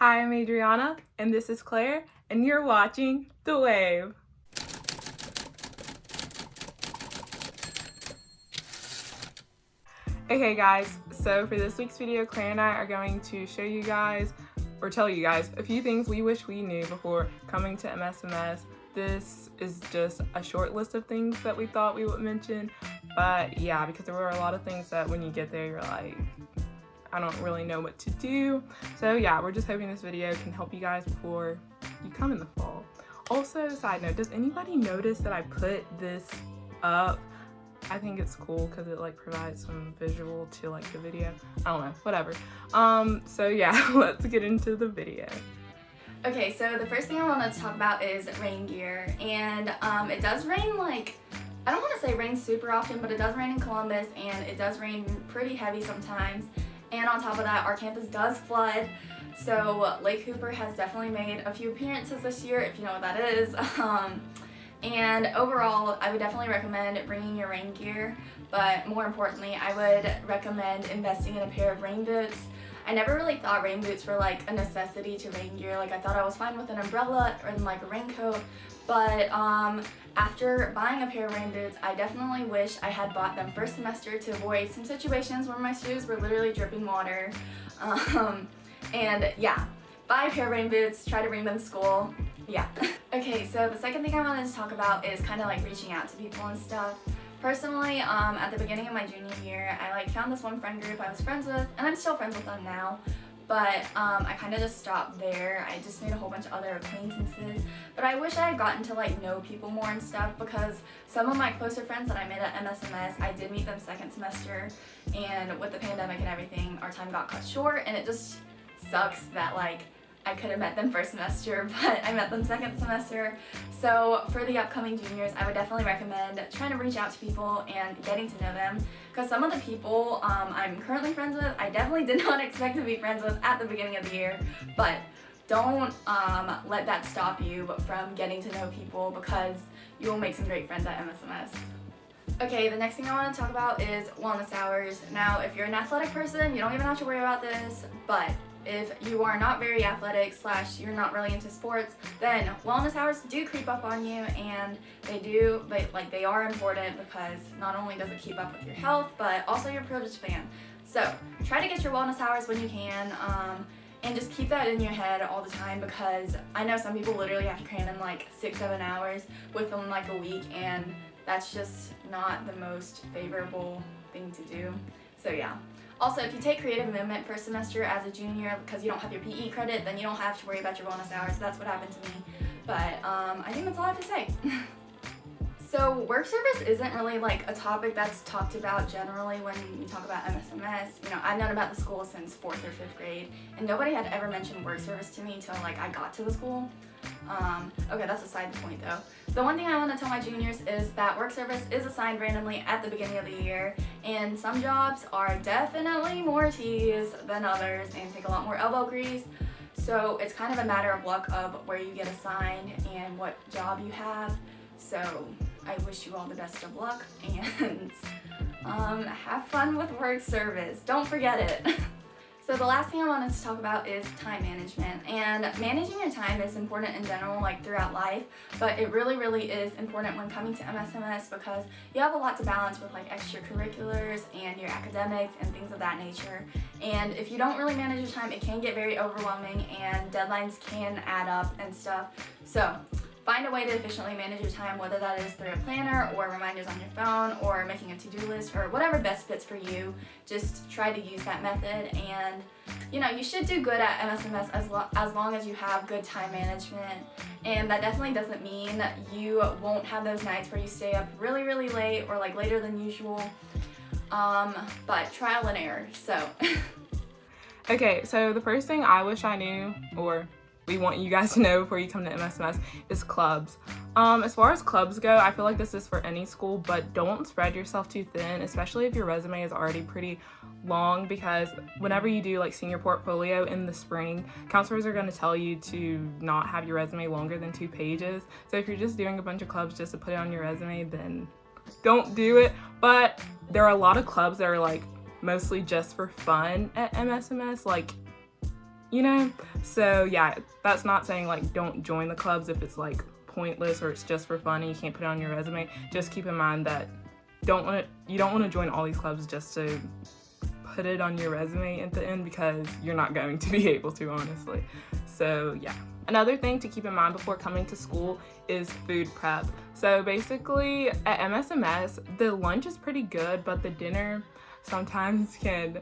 Hi, I'm Adriana, and this is Claire, and you're watching The Wave. Okay guys, so for this week's video, Claire and I are going to show you guys, or tell you guys, a few things we wish we knew before coming to MSMS. This is just a short list of things that we thought we would mention, but yeah, because there were a lot of things that when you get there, you're like, I don't really know what to do. So yeah, we're just hoping this video can help you guys before you come in the fall. Also, side note, does anybody notice that I put this up? I think it's cool because it like provides some visual to like the video. I don't know, whatever. So yeah, let's get into the video. Okay, so the first thing I want to talk about is rain gear, and it does rain like, I don't want to say rain super often, but it does rain in Columbus, and it does rain pretty heavy sometimes. And on top of that, our campus does flood, so Lake Hooper has definitely made a few appearances this year, if you know what that is. And overall, I would definitely recommend bringing your rain gear, but more importantly, I would recommend investing in a pair of rain boots. I never really thought rain boots were like a necessity to rain gear. Like I thought I was fine with an umbrella or like a raincoat, but after buying a pair of rain boots, I definitely wish I had bought them first semester to avoid some situations where my shoes were literally dripping water. And yeah, buy a pair of rain boots, try to bring them to school. Yeah. Okay, so the second thing I wanted to talk about is kind of like reaching out to people and stuff. Personally, at the beginning of my junior year, I like found this one friend group I was friends with, and I'm still friends with them now, but I kind of just stopped there. I just made a whole bunch of other acquaintances, but I wish I had gotten to like know people more and stuff, because some of my closer friends that I made at MSMS, I did meet them second semester, and with the pandemic and everything, our time got cut short, and it just sucks that like I could have met them first semester, but I met them second semester. So for the upcoming juniors, I would definitely recommend trying to reach out to people and getting to know them, because some of the people I'm currently friends with, I definitely did not expect to be friends with at the beginning of the year, but don't let that stop you from getting to know people, because you will make some great friends at MSMS. Okay, the next thing I want to talk about is wellness hours. Now, if you're an athletic person, you don't even have to worry about this, but if you are not very athletic / you're not really into sports, then wellness hours do creep up on you, and they are important, because not only does it keep up with your health, but also your produce plan. So try to get your wellness hours when you can, and just keep that in your head all the time, because I know some people literally have to cram in like 6-7 hours within like a week, and that's just not the most favorable thing to do. So yeah. Also, if you take creative movement first semester as a junior because you don't have your PE credit, then you don't have to worry about your wellness hours. That's what happened to me. But I think that's all I have to say. So work service isn't really like a topic that's talked about generally when we talk about MSMS. You know, I've known about the school since 4th or 5th grade, and nobody had ever mentioned work service to me until like I got to the school. Okay, that's a side point though. The one thing I want to tell my juniors is that work service is assigned randomly at the beginning of the year, and some jobs are definitely more tedious than others and take a lot more elbow grease. So it's kind of a matter of luck of where you get assigned and what job you have. So I wish you all the best of luck, and have fun with work service. Don't forget it. So the last thing I wanted to talk about is time management, and managing your time is important in general, like throughout life, but it really, really is important when coming to MSMS, because you have a lot to balance with like extracurriculars and your academics and things of that nature. And if you don't really manage your time, it can get very overwhelming, and deadlines can add up and stuff. So find a way to efficiently manage your time, whether that is through a planner or reminders on your phone or making a to-do list or whatever best fits for you. Just try to use that method, and you know, you should do good at MSMS as long as you have good time management. And that definitely doesn't mean you won't have those nights where you stay up really, really late or like later than usual, but trial and error. So Okay, so the first thing I wish I knew, or we want you guys to know before you come to MSMS, is clubs. As far as clubs go, I feel like this is for any school, but don't spread yourself too thin, especially if your resume is already pretty long, because whenever you do like senior portfolio in the spring, counselors are going to tell you to not have your resume longer than 2 pages. So if you're just doing a bunch of clubs just to put it on your resume, then don't do it. But there are a lot of clubs that are like mostly just for fun at MSMS, like you know? So yeah, that's not saying like don't join the clubs if it's like pointless or it's just for fun and you can't put it on your resume. Just keep in mind that you don't want to join all these clubs just to put it on your resume at the end, because you're not going to be able to, honestly. So yeah. Another thing to keep in mind before coming to school is food prep. So basically at MSMS, the lunch is pretty good, but the dinner sometimes can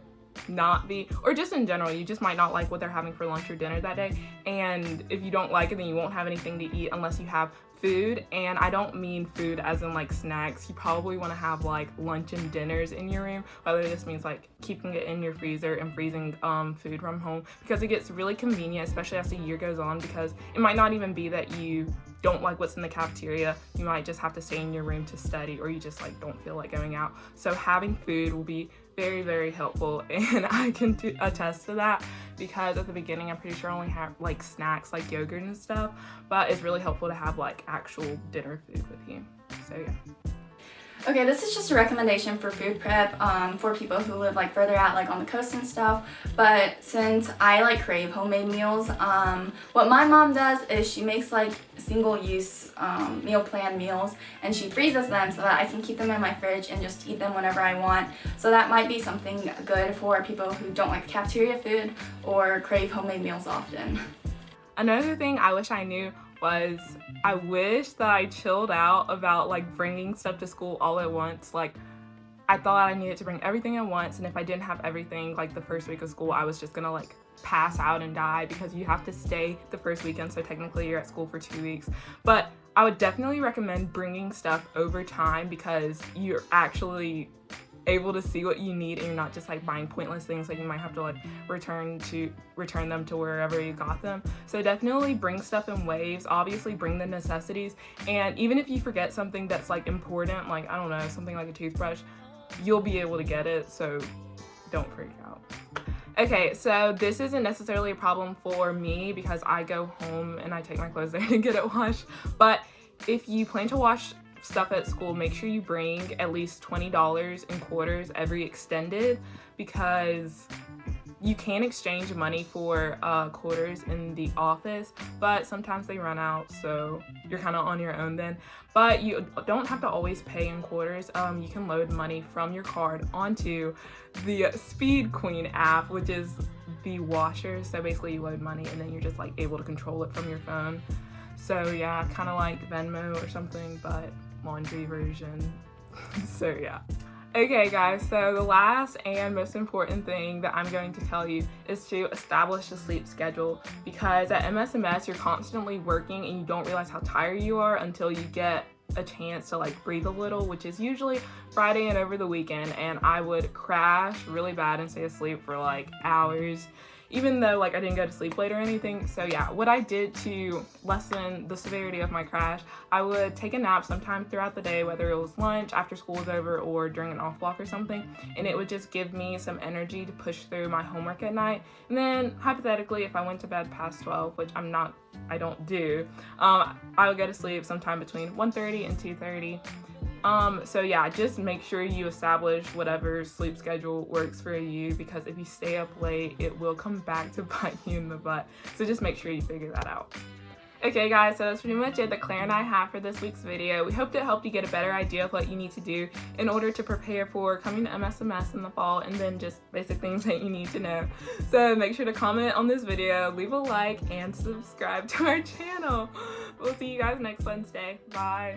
not be, or just in general, you just might not like what they're having for lunch or dinner that day. And if you don't like it, then you won't have anything to eat unless you have food. And I don't mean food as in like snacks. You probably want to have like lunch and dinners in your room, whether this means like keeping it in your freezer and freezing food from home, because it gets really convenient, especially as the year goes on, because it might not even be that you don't like what's in the cafeteria. You might just have to stay in your room to study, or you just like don't feel like going out. So having food will be very, very helpful, and I can attest to that, because at the beginning I'm pretty sure I only had like snacks like yogurt and stuff, but it's really helpful to have like actual dinner food with you. So yeah. Okay, this is just a recommendation for food prep for people who live like further out, like on the coast and stuff. But since I like crave homemade meals, what my mom does is she makes like single-use meal plan meals, and she freezes them so that I can keep them in my fridge and just eat them whenever I want. So that might be something good for people who don't like cafeteria food or crave homemade meals often. Another thing I wish I knew was I wish that I chilled out about like bringing stuff to school all at once. Like I thought I needed to bring everything at once, and if I didn't have everything like the first week of school, I was just gonna like pass out and die, because you have to stay the first weekend, so technically you're at school for 2 weeks. But I would definitely recommend bringing stuff over time, because you're actually able to see what you need, and you're not just like buying pointless things that you might have to like return them to wherever you got them. So definitely bring stuff in waves. Obviously bring the necessities, and even if you forget something that's like important, like I don't know, something like a toothbrush, you'll be able to get it, so don't freak out. Okay, so this isn't necessarily a problem for me because I go home and I take my clothes there to get it washed, but if you plan to wash stuff at school, make sure you bring at least $20 in quarters every extended, because you can exchange money for quarters in the office, but sometimes they run out, so you're kind of on your own then. But you don't have to always pay in quarters. You can load money from your card onto the Speed Queen app, which is the washer. So basically you load money and then you're just like able to control it from your phone. So yeah, kind of like Venmo or something, but laundry version. So yeah. Okay guys, so the last and most important thing that I'm going to tell you is to establish a sleep schedule, because at MSMS you're constantly working and you don't realize how tired you are until you get a chance to like breathe a little, which is usually Friday and over the weekend, and I would crash really bad and stay asleep for like hours, even though like I didn't go to sleep late or anything. So yeah, what I did to lessen the severity of my crash, I would take a nap sometime throughout the day, whether it was lunch, after school was over, or during an off block or something, and it would just give me some energy to push through my homework at night. And then hypothetically, if I went to bed past 12, which I don't do, I would go to sleep sometime between 1:30 and 2:30. So yeah, just make sure you establish whatever sleep schedule works for you, because if you stay up late, it will come back to bite you in the butt. So just make sure you figure that out. Okay guys, so that's pretty much it that Claire and I have for this week's video. We hope it helped you get a better idea of what you need to do in order to prepare for coming to MSMS in the fall, and then just basic things that you need to know. So make sure to comment on this video, leave a like, and subscribe to our channel. We'll see you guys next Wednesday. Bye.